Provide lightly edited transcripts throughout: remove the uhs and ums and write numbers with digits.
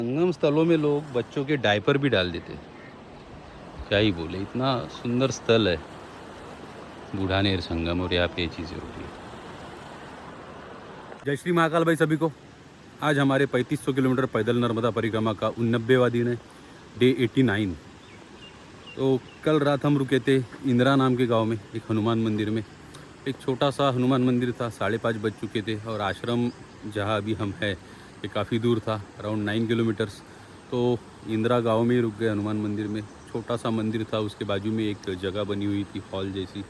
संगम स्थलों में लोग बच्चों के डायपर भी डाल देते, क्या ही बोले, इतना सुंदर स्थल है बूढ़ानेर संगम, और यहाँ पे ये चीज़ें हो रही है। जय श्री महाकाल भाई सभी को। आज हमारे 3500 किलोमीटर पैदल नर्मदा परिक्रमा का 89वां दिन है, डे 89। तो कल रात हम रुके थे इंदिरा नाम के गांव में, एक हनुमान मंदिर में। एक छोटा सा हनुमान मंदिर था, 5:30 बज चुके थे, और आश्रम जहाँ अभी हम हैं ये काफ़ी दूर था, अराउंड 9 किलोमीटर्स। तो इंदिरा गांव में ही रुक गए हनुमान मंदिर में। छोटा सा मंदिर था, उसके बाजू में एक जगह बनी हुई थी हॉल जैसी,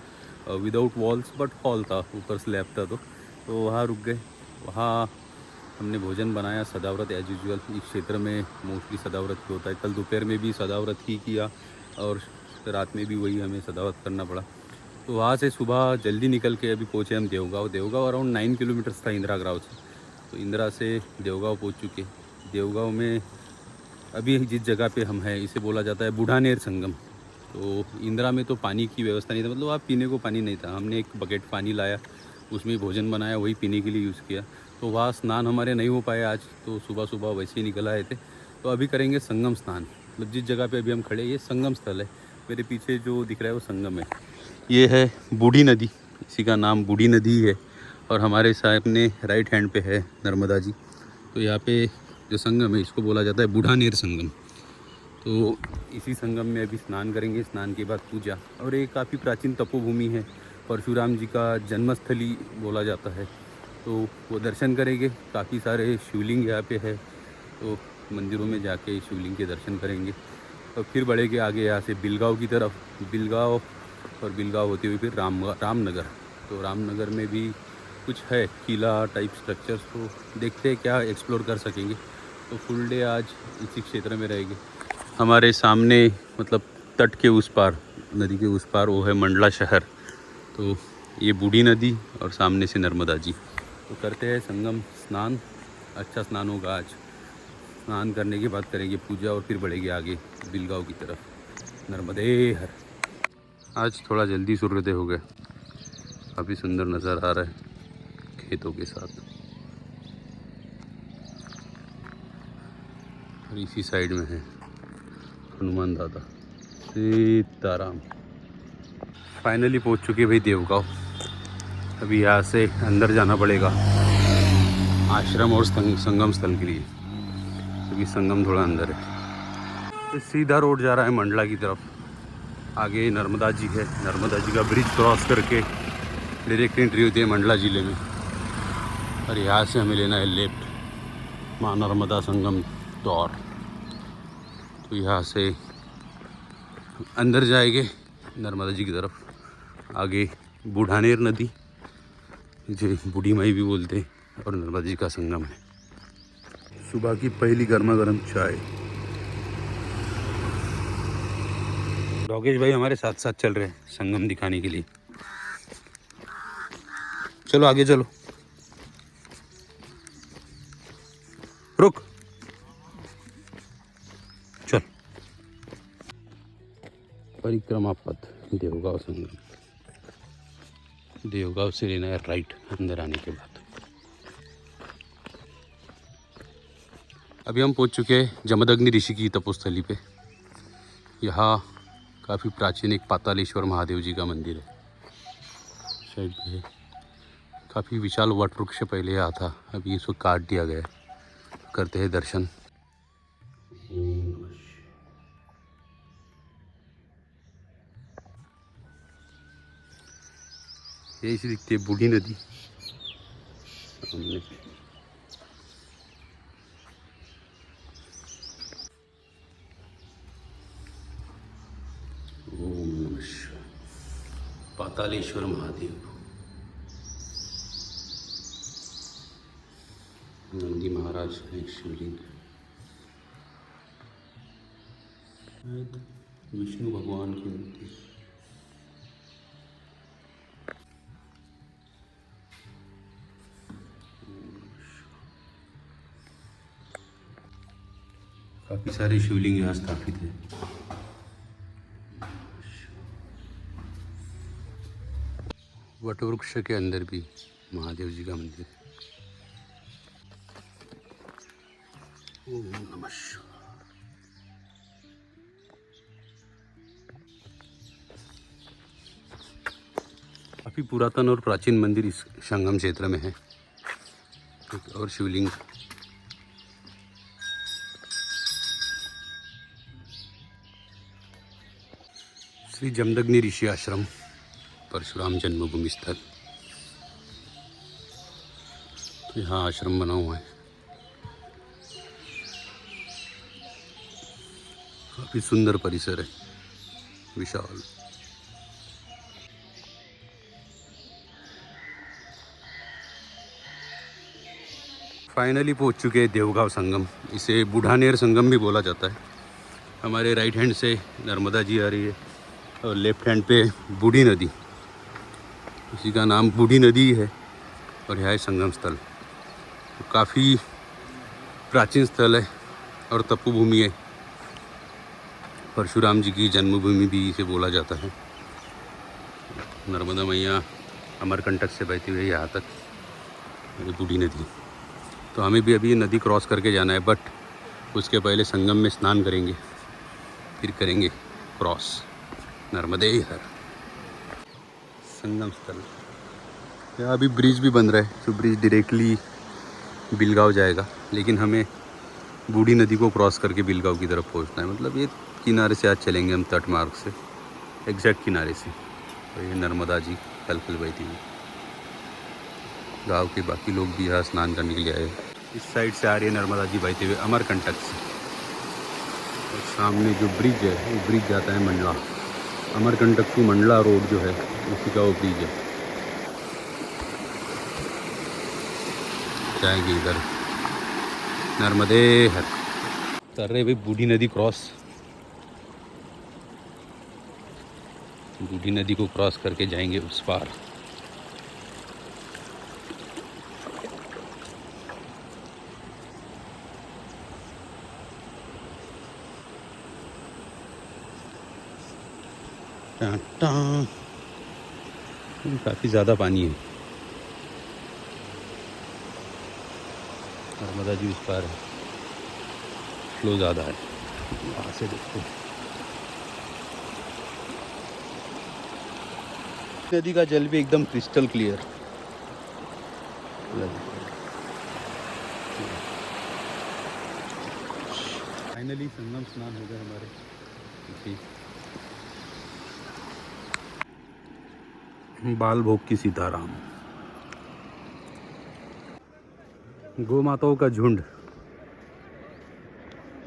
विदाउट वॉल्स बट हॉल था, ऊपर स्लैब था। तो वहाँ रुक गए। वहाँ हमने भोजन बनाया, सदाव्रत एज यूजुअल। इस क्षेत्र में मोस्टली सदाव्रत ही होता है। कल दोपहर में भी सदाव्रत ही किया और रात में भी वही हमें सदाव्रत करना पड़ा। तो वहाँ से सुबह जल्दी निकल के अभी पहुँचे हम देवगांव। देवगांव अराउंड 9 किलोमीटर्स था इंदिरा गाँव से। तो इंदिरा से देवगांव पहुँच चुके। देवगांव में अभी जिस जगह पे हम हैं इसे बोला जाता है बूढ़ानेर संगम। तो इंदिरा में तो पानी की व्यवस्था नहीं था, मतलब आप पीने को पानी नहीं था। हमने एक बकेट पानी लाया, उसमें भोजन बनाया, वही पीने के लिए यूज़ किया। तो वहाँ स्नान हमारे नहीं हो पाए आज, तो सुबह सुबह वैसे ही निकल आए थे। तो अभी करेंगे संगम स्नान। मतलब जिस जगह पे अभी हम खड़े, ये संगम स्थल है। मेरे पीछे जो दिख रहा है वो संगम है। ये है बूढ़ी नदी, इसी का नाम बूढ़ी नदी है। और हमारे सामने राइट हैंड पे है नर्मदा जी। तो यहाँ पे जो संगम है इसको बोला जाता है बूढ़ानेर संगम। तो इसी संगम में अभी स्नान करेंगे। स्नान के बाद पूजा, और एक काफ़ी प्राचीन तपोभूमि है, परशुराम जी का जन्मस्थली बोला जाता है। तो वो दर्शन करेंगे। काफ़ी सारे शिवलिंग यहाँ पे है, तो मंदिरों में जाके शिवलिंग के दर्शन करेंगे। और फिर बढ़ेंगे आगे यहाँ से बिलगांव की तरफ। बिलगांव और बिलगांव होते हुए फिर रामनगर। तो रामनगर में भी कुछ है किला टाइप स्ट्रक्चर्स, तो देखते हैं क्या एक्सप्लोर कर सकेंगे। तो फुल डे आज इसी क्षेत्र में रहेंगे। हमारे सामने मतलब तट के उस पार, नदी के उस पार, वो है मंडला शहर। तो ये बूढ़ी नदी और सामने से नर्मदा जी। तो करते हैं संगम स्नान। अच्छा स्नान होगा आज। स्नान करने के बाद करेंगे पूजा और फिर बढ़ेंगे आगे बिलगांव की तरफ। नर्मदे हर। आज थोड़ा जल्दी सूर्योदय हो गया, काफ़ी सुंदर नज़र आ रहा है खेतों के साथ। और इसी साइड में है हनुमान दादा, सीताराम। फाइनली पहुंच चुके भाई देवगांव। अभी यहाँ से अंदर जाना पड़ेगा आश्रम और संगम स्थल के लिए, क्योंकि संगम थोड़ा अंदर है। तो सीधा रोड जा रहा है मंडला की तरफ। आगे नर्मदा जी है, नर्मदा जी का ब्रिज क्रॉस करके डायरेक्ट एंट्री होती है मंडला ज़िले में। और यहाँ से हमें लेना है लेफ्ट, माँ नर्मदा संगम दौर। तो यहाँ से अंदर जाएंगे नर्मदा जी की तरफ। आगे बूढ़ानेर नदी, जिसे बूढ़ी माई भी बोलते हैं, और नर्मदा जी का संगम है। सुबह की पहली गर्मा गर्म चाय। योगेश भाई हमारे साथ साथ चल रहे हैं संगम दिखाने के लिए। चलो आगे चलो, रुक चल। परिक्रमा पथ देवगांव संगम। देवगांव से लेना है राइट अंदर आने के बाद। अभी हम पहुंच चुके हैं जमदग्नि ऋषि की तपोस्थली पे। यहाँ काफ़ी प्राचीन एक पातालेश्वर महादेव जी का मंदिर है, शायद है। काफ़ी विशाल वट वृक्ष पहले यहाँ था, अभी इसको काट दिया गया है। करते हैं दर्शन। यही दिखती है बूढ़ी नदी सामने। ओम नमः शिवाय। पातालेश्वर महादेव, नंदी महाराज का एक शिवलिंग, विष्णु भगवान की मूर्ति। काफ़ी सारे शिवलिंग यहाँ स्थापित है। वट वृक्ष के अंदर भी महादेव जी का मंदिर है। ओम नमः शिवाय। काफ़ी पुरातन और प्राचीन मंदिर इस संगम क्षेत्र में है। और शिवलिंग श्री जमदग्नि ऋषि आश्रम परशुराम जन्मभूमि स्थल। यहाँ आश्रम बना हुआ है, काफ़ी सुंदर परिसर है, विशाल। फाइनली पहुँच चुके हैं देवगांव संगम। इसे बुढ़ानेर संगम भी बोला जाता है। हमारे राइट हैंड से नर्मदा जी आ रही है और लेफ्ट हैंड पे बूढ़ी नदी, इसी का नाम बूढ़ी नदी है। और यह है संगम स्थल। तो काफ़ी प्राचीन स्थल है और तपोभूमि है। परशुराम जी की जन्मभूमि भी इसे बोला जाता है। नर्मदा मैया अमरकंटक से बहती हुई यहाँ तक बूढ़ी नदी। तो हमें भी अभी नदी क्रॉस करके जाना है, बट उसके पहले संगम में स्नान करेंगे, फिर करेंगे क्रॉस नर्मदे हर संगम स्थल। यहाँ अभी ब्रिज भी बन रहा है, जो ब्रिज डायरेक्टली बिलगांव जाएगा, लेकिन हमें बूढ़ी नदी को क्रॉस करके बिलगांव की तरफ पहुँचना है। मतलब ये किनारे से आज चलेंगे हम, तट मार्ग से, एग्जैक्ट किनारे से। तो ये नर्मदा जी कल बहती हुई। गांव के बाकी लोग भी यहाँ स्नान करने के लिए आए। इस साइड से आ रही है नर्मदा जी बहते हुए अमरकंटक से। और सामने जो ब्रिज है वो ब्रिज जाता है मंडला। अमरकंटक टू मंडला रोड जो है उसी का वो ब्रिज है। जाएंगे इधर नर्मदे हर। कर रहे भाई बूढ़ी नदी क्रॉस। बूढ़ी नदी को क्रॉस करके जाएंगे उस पार। काफ़ी ज़्यादा पानी है। नर्मदा जी उस पार है, फ्लो ज़्यादा है। वहाँ से देखते हैं नदी का जल भी एकदम क्रिस्टल क्लियर। फाइनली संगम स्नान हो गए हमारे। बाल भोग की सीताराम। गौ माताओं का झुंड,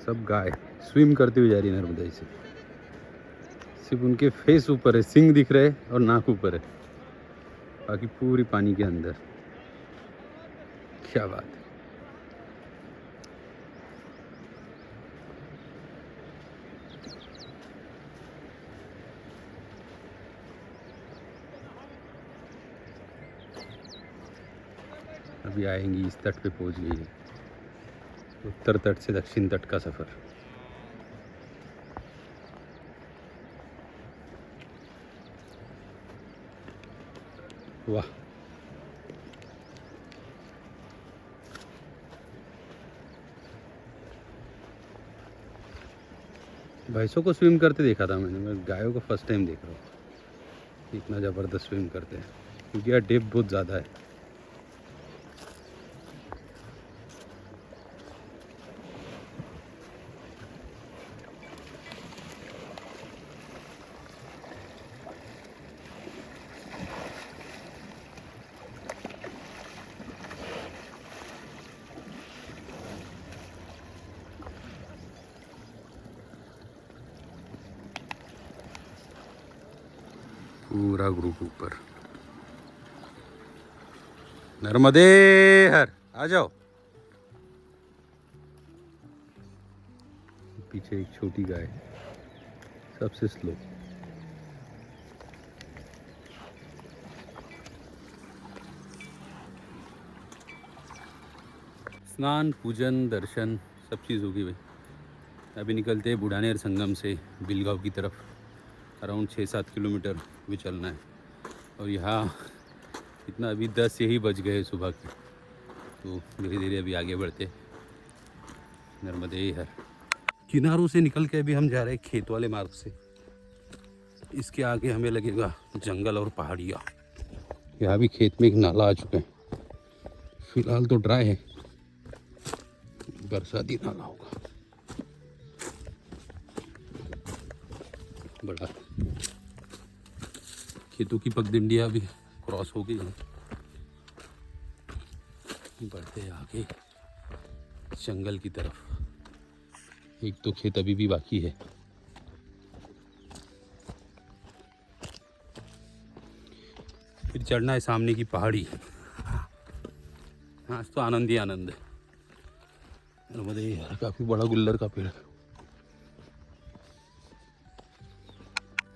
सब गाय स्विम करती हुई जा रही है नर्मदा से। सिर्फ उनके फेस ऊपर है, सिंग दिख रहे हैं और नाक ऊपर है, बाकी पूरी पानी के अंदर। क्या बात है। अभी आएंगी, इस तट पे पहुंच गई है। उत्तर तट से दक्षिण तट का सफ़र। वाह, भैंसों को स्विम करते देखा था मैंने, मैं गायों को फर्स्ट टाइम देख रहा हूँ। इतना ज़बरदस्त स्विम करते हैं, क्योंकि यार डेप्थ बहुत ज़्यादा है। पूरा ग्रुप ऊपर। नर्मदे हर, आ जाओ। पीछे एक छोटी गाय, सबसे स्लो। स्नान, पूजन, दर्शन सब चीज़ होगी भाई। अभी निकलते हैं बुढ़ानेर संगम से बिलगांव की तरफ। अराउंड 6-7 किलोमीटर भी चलना है। और यहाँ इतना अभी 10 यही बज गए सुबह के, तो धीरे धीरे अभी आगे बढ़ते। नर्मदे हर। किनारों से निकल के अभी हम जा रहे हैं खेत वाले मार्ग से। इसके आगे हमें लगेगा जंगल और पहाड़ियाँ। यहाँ भी खेत में एक नाला आ चुका है, फिलहाल तो ड्राई है, बरसाती नाला होगा। बड़ा खेतों की पगडंडियाँ भी क्रॉस हो गई है। बढ़ते आगे जंगल की तरफ। एक तो खेत अभी भी बाकी है। फिर चढ़ना है सामने की पहाड़ी। आज तो आनंद ही आनंद है। नर्मदे यार, काफी बड़ा गुल्लर का पेड़।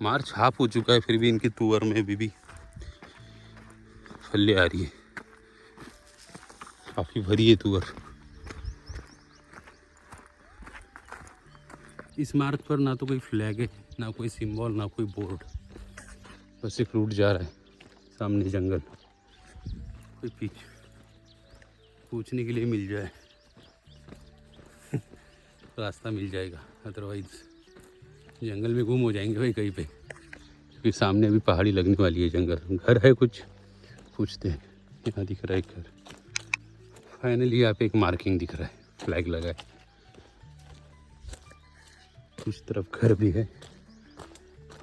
मार्च हाफ हो चुका है, फिर भी इनके तुअर में भी फल्ले आ रही है। काफी भरी है तुअर। इस मार्ग पर ना तो कोई फ्लैग है, ना कोई सिंबल, ना कोई बोर्ड। बस एक रूट जा रहा है, सामने जंगल। कोई पूछने के लिए मिल जाए रास्ता मिल जाएगा, अदरवाइज जंगल में गुम हो जाएंगे भाई कहीं पे। क्योंकि सामने अभी पहाड़ी लगने वाली है, जंगल। घर है कुछ, पूछते हैं। यहाँ दिख रहा है एक घर। फाइनली यहाँ पे एक मार्किंग दिख रहा है, फ्लैग लगा है। कुछ तरफ घर भी है।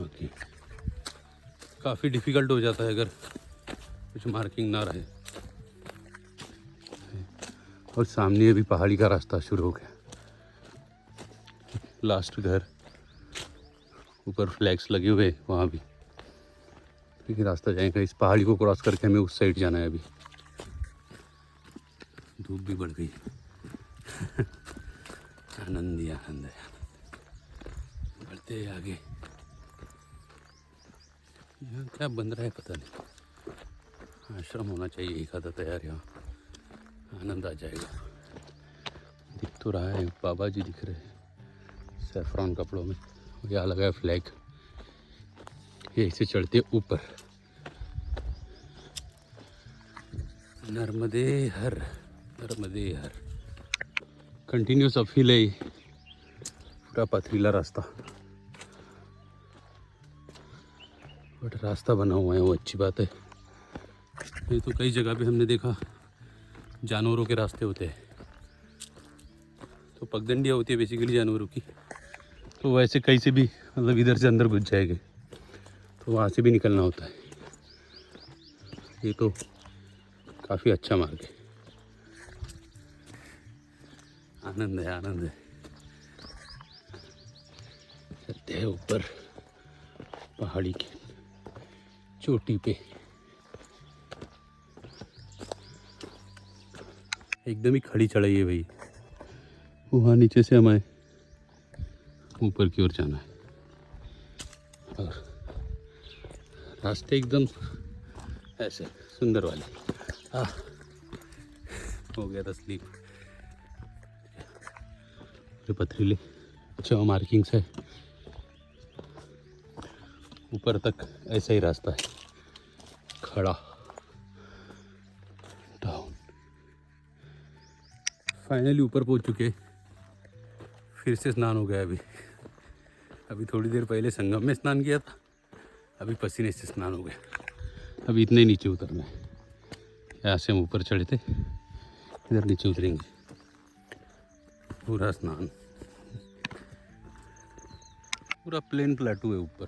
ओके, काफ़ी डिफ़िकल्ट हो जाता है अगर कुछ मार्किंग ना रहे। और सामने अभी पहाड़ी का रास्ता शुरू हो गया। लास्ट घर, ऊपर फ्लैग्स लगे हुए वहाँ भी। ठीक है, रास्ता जाएगा। इस पहाड़ी को क्रॉस करके हमें उस साइड जाना है। अभी धूप भी बढ़ गई आनंद ही आनंद है। बढ़ते आगे। यहाँ क्या बन रहा है पता नहीं। आश्रम होना चाहिए एक आधा तैयार। यहाँ आनंद आ जाएगा। दिख तो रहा है, बाबा जी दिख रहे हैं सैफरॉन कपड़ों में। यहाँ लगा है फ्लैग। ये इसे चढ़ते ऊपर। नर्मदे हर, नर्मदे हर। कंटिन्यूस अपहिल है, पूरा पथरीला रास्ता। बट रास्ता बना हुआ है, वो अच्छी बात है। ये तो कई जगह पे हमने देखा जानवरों के रास्ते होते हैं। तो पगडंडियाँ होती है बेसिकली जानवरों की। तो वैसे कहीं से भी, मतलब इधर से अंदर घुस जाएंगे तो वहाँ से भी निकलना होता है। ये तो काफ़ी अच्छा मार्ग है। आनंद है, आनंद है। चलते हैं ऊपर पहाड़ी की चोटी पे। एकदम ही खड़ी चढ़ाई है भाई। वहाँ नीचे से हमें ऊपर की ओर जाना है। और रास्ते एकदम ऐसे सुंदर वाले। हो गया था स्लीप। पथरीले अच्छा मार्किंग्स है। ऊपर तक ऐसा ही रास्ता है, खड़ा डाउन। फाइनली ऊपर पहुंच चुके। फिर से स्नान हो गया। अभी थोड़ी देर पहले संगम में स्नान किया था, अभी पसीने से स्नान हो गया। अभी इतने नीचे उतरना है। यहाँ से हम ऊपर चढ़े थे, इधर नीचे उतरेंगे। पूरा स्नान, पूरा प्लेन प्लेटू है ऊपर।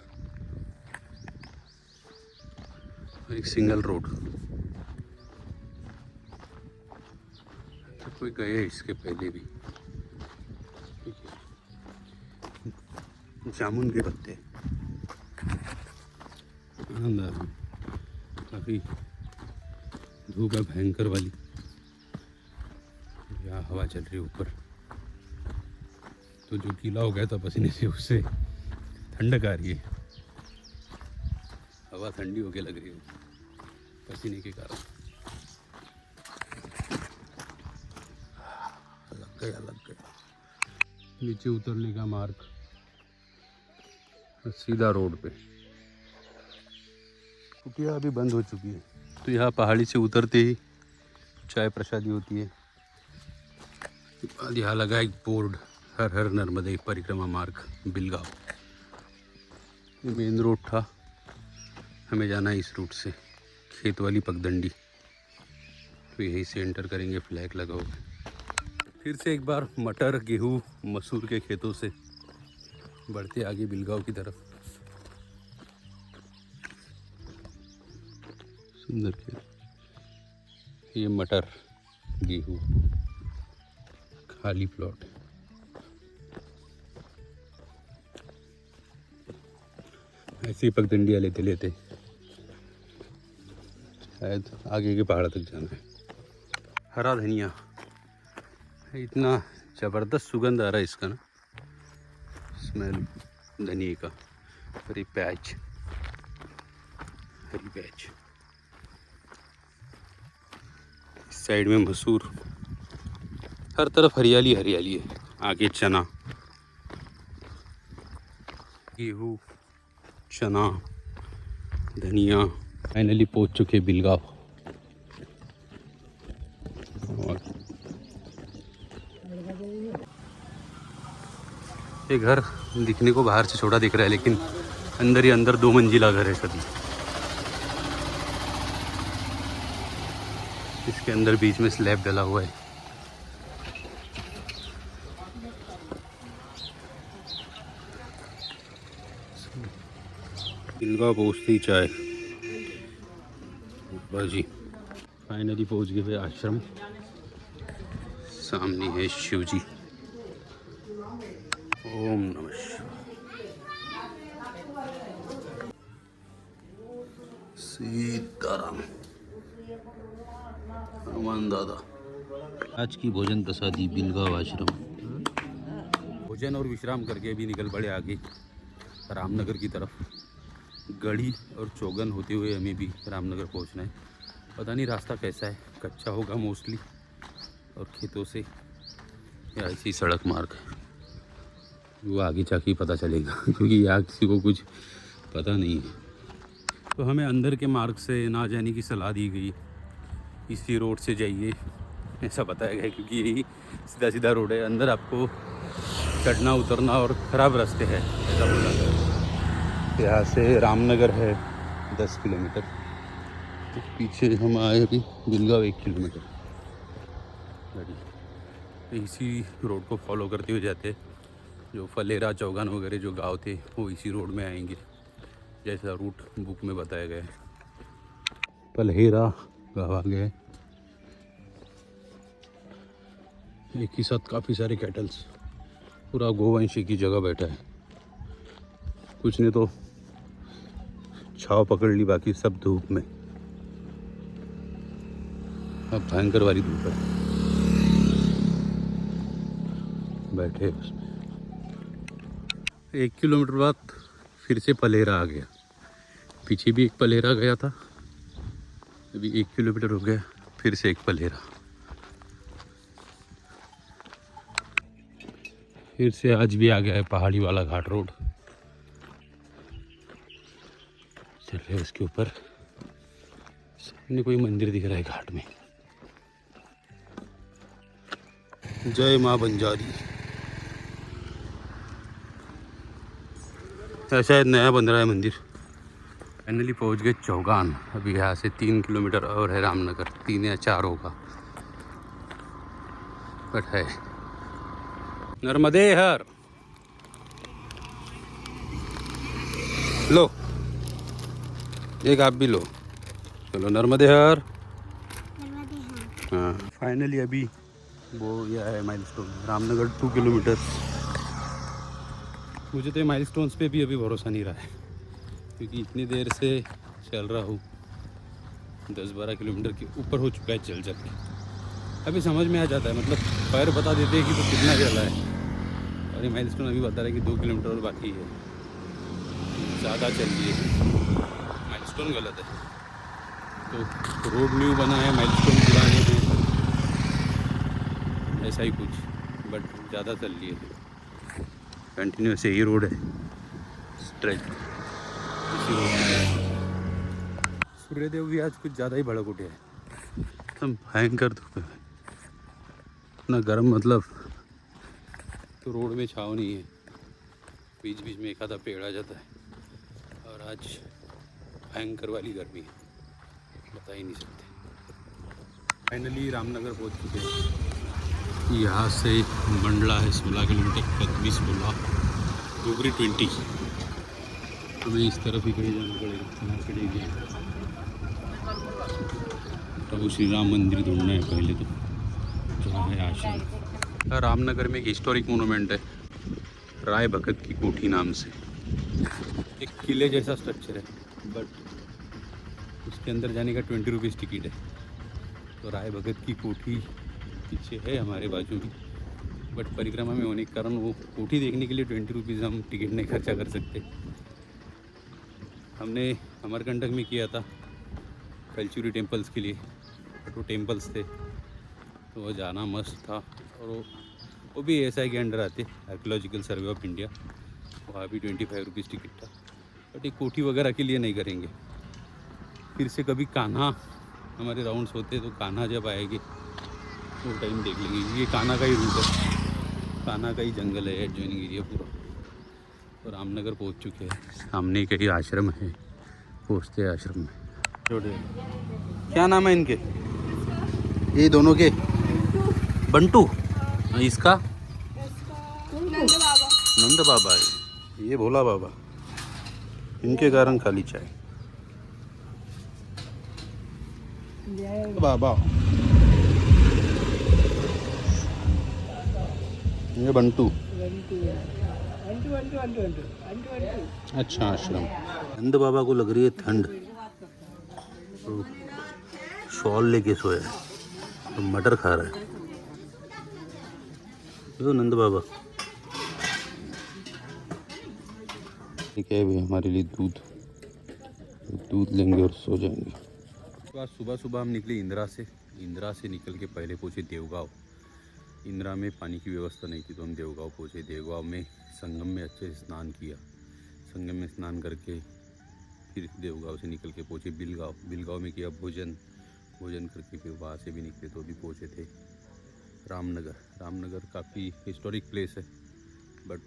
एक सिंगल रोड। तो कोई गए इसके पहले भी। जामुन के पत्ते, आनंद आ रहा है। काफ़ी धूप है भयंकर वाली। यहाँ हवा चल रही है ऊपर, तो जो गीला हो गया था पसीने से, उससे ठंडक आ रही है। हवा ठंडी होके लग रही है पसीने के कारण। लग गया। नीचे उतरने का मार्ग सीधा रोड पे। कुटिया अभी बंद हो चुकी है। तो यहाँ पहाड़ी से उतरते ही चाय प्रसादी होती है। बाद यहाँ लगा एक बोर्ड, हर हर नर्मदे परिक्रमा मार्ग बिलगांव। मेन रोड था, हमें जाना है इस रूट से खेत वाली पगडंडी, तो यहीं से एंटर करेंगे। फ्लैग लगा हुआ। फिर से एक बार मटर गेहूँ मसूर के खेतों से बढ़ते आगे बिलगांव की तरफ। सुंदर खेत, ये मटर गेहूँ खाली प्लॉट। ऐसी पगडंडियाँ लेते लेते शायद आगे के पहाड़ तक जाना है। हरा धनिया, इतना ज़बरदस्त सुगंध आ रहा है इसका ना, स्मेल धनिया का। हरी प्याज, हरी प्याज। इस साइड में मसूर, हर तरफ हरियाली हरियाली है। आगे चना, गेहूँ, चना, धनिया। फाइनली पहुंच चुके बिलगांव। और ये घर दिखने को बाहर से छोटा दिख रहा है, लेकिन अंदर ही अंदर 2 मंजिला घर है सभी। इसके अंदर बीच में स्लैब डला हुआ है। बिलगांव पहुँचती ही चाय बाजी। फाइनली पहुँच गए आश्रम। सामने है शिव जी। ओम नमः शिवाय। सीताराम, हनुमान दादा। आज की भोजन प्रसादी बिलगांव आश्रम। भोजन और विश्राम करके भी निकल पड़े आगे रामनगर की तरफ। गढ़ी और चौगन होते हुए हमें भी रामनगर पहुंचना है। पता नहीं रास्ता कैसा है, कच्चा होगा मोस्टली, और खेतों से या ऐसी सड़क मार्ग है, वो आगे जाके पता चलेगा क्योंकि यहाँ किसी को कुछ पता नहीं है। तो हमें अंदर के मार्ग से ना जाने की सलाह दी गई, इसी रोड से जाइए ऐसा बताया गया, क्योंकि यही सीधा सीधा रोड है। अंदर आपको चढ़ना उतरना और ख़राब रास्ते हैं ऐसा बोला गया। यहाँ से रामनगर है 10 किलोमीटर, तो पीछे हम आए अभी बिलगांव 1 किलोमीटर। इसी रोड को फॉलो करते हुए जाते, जो फलेरा चौगान वगैरह जो गांव थे वो इसी रोड में आएंगे, जैसा रूट बुक में बताया गया है। फलेरा गाँव आ गए। एक ही साथ काफ़ी सारे कैटल्स, पूरा गोवंशी की जगह बैठा है। कुछ ने तो छाव पकड़ ली, बाकी सब धूप में। अब भयंकर वाली धूप है, बैठे उसमें। 1 किलोमीटर बाद फिर से पलेरा आ गया। पीछे भी एक पलेरा गया था, अभी 1 किलोमीटर हो गया, फिर से एक पलेरा। फिर से आज भी आ गया है पहाड़ी वाला घाट रोड। चल रहे उसके ऊपर, सामने कोई मंदिर दिख रहा है घाट में। जय माँ बंजारी। शायद नया बन रहा है मंदिर। फाइनली पहुँच गए चौगान। अभी यहाँ से 3 किलोमीटर और है रामनगर, 3 या 4 होगा, बट है। नर्मदे हर लो, एक आप भी लो। चलो नर्मदे हर। हाँ फाइनली अभी वो यह है माइलस्टोन, रामनगर 2 किलोमीटर। मुझे तो माइलस्टोन्स पे भी अभी भरोसा नहीं रहा है, क्योंकि इतनी देर से चल रहा हूँ। 10-12 किलोमीटर के ऊपर हो चुका है चल चल के। अभी समझ में आ जाता है, मतलब पैर बता देते हैं कि तो कितना चला है, और ये माइलस्टोन अभी बता रहा है कि 2 किलोमीटर और बाकी है। ज़्यादा चल रही है, माइलस्टोन गलत है। तो रोड न्यू बना है, माइलस्टोन पुराने हैं, ऐसा ही कुछ, बट ज़्यादा चल रही है। कंटिन्यूस यही रोड है, स्ट्रेच इसी रोड में। सूर्यदेव भी आज कुछ ज़्यादा ही भड़क उठे हैं, एकदम भयंकर धूप है। इतना गर्म मतलब तो रोड में छाँव नहीं है, बीच बीच में एक आधा पेड़ आ जाता है। और आज भयंकर वाली गर्मी है, बता ही नहीं सकते। फाइनली रामनगर पहुंच चुके हैं। यहाँ से मंडला है 16 किलोमीटर, 25-16 डोगरी 20। हमें इस तरफ ही कहीं जाना पड़ेगा, मार्केट एरिया। प्रभु श्री राम मंदिर ढूंढना है पहले तो, जहाँ है आश्रम। रामनगर में एक हिस्टोरिक मोनूमेंट है, राय भगत की कोठी नाम से। एक किले जैसा स्ट्रक्चर है, बट उसके अंदर जाने का 20 रुपीज़ टिकट है। तो राय भगत की कोठी पीछे है हमारे बाजू में, बट परिक्रमा में होने के कारण वो कोठी देखने के लिए 20 रुपीज़ हम टिकट नहीं खर्चा कर सकते। हमने अमरकंटक में किया था कल्चुरी टेम्पल्स के लिए, बट वो टेम्पल्स थे तो वो जाना मस्त था। और वो भी SI के अंडर आते, आर्कियोलॉजिकल सर्वे ऑफ इंडिया। वहाँ भी 25 रुपीज़ टिकट था, बट एक कोठी वगैरह के लिए नहीं करेंगे। फिर से कभी कान्हा हमारे राउंड्स होते तो कान्हा जब आएंगे वो टाइम देख लेंगे। ये कान्हा का ही रूट है, कान्हा का ही जंगल है, एडजॉइनिंग एरिया पूरा। तो रामनगर पहुंच चुके हैं, सामने कहीं आश्रम है, पहुँचते हैं आश्रम में। क्या नाम है इनके, ये दोनों के? बंटू। इसका नंद बाबा है, ये भोला बाबा। इनके कारण खाली चाय बाबा। ये बंटू। अच्छा आश्रम। नंद बाबा को लग रही है ठंड, तो शॉल लेके सोया है, तो मटर खा रहा है। तो नंद बाबा ठीक है भाई, हमारे लिए दूध लेंगे और सो जाएंगे। तो आज सुबह सुबह हम निकले इंदिरा से निकल के पहले पहुँचे देवगांव। इंदिरा में पानी की व्यवस्था नहीं थी तो हम देवगांव पहुँचे। देवगांव में संगम में अच्छे से स्नान किया, संगम में स्नान करके फिर देवगांव से निकल के पहुँचे बिलगांव में किया भोजन करके फिर वहाँ से भी निकले तो भी पहुँचे थे रामनगर काफ़ी हिस्टोरिक प्लेस है, बट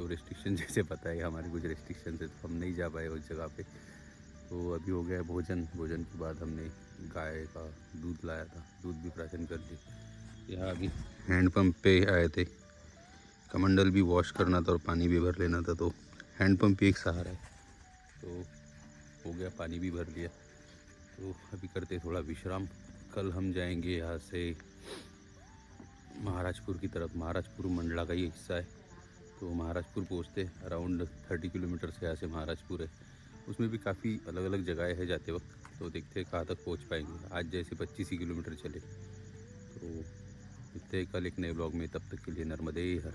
रेस्ट्रिक्शन जैसे पता है हमारे कुछ रेस्ट्रिक्शन है तो हम नहीं जा पाए उस जगह पे। तो अभी हो गया भोजन के बाद हमने गाय का दूध लाया था, दूध भी प्राशन कर दिया। यहाँ अभी हैंडपम्प पे आए थे, कमंडल भी वॉश करना था और पानी भी भर लेना था, तो हैंडपम्प भी एक सहारा है। तो हो गया, पानी भी भर लिया, तो अभी करते थोड़ा विश्राम। कल हम जाएंगे यहाँ से महाराजपुर की तरफ। महाराजपुर मंडला का ही हिस्सा है, तो महाराजपुर पहुँचते अराउंड 30 किलोमीटर से यहाँ से महाराजपुर है। उसमें भी काफ़ी अलग अलग जगहें हैं जाते वक्त, तो देखते हैं कहाँ तक पहुँच पाएंगे। आज जैसे 25 ही किलोमीटर चले, तो मिलते हैं कल एक नए ब्लॉग में। तब तक के लिए नर्मदे हर।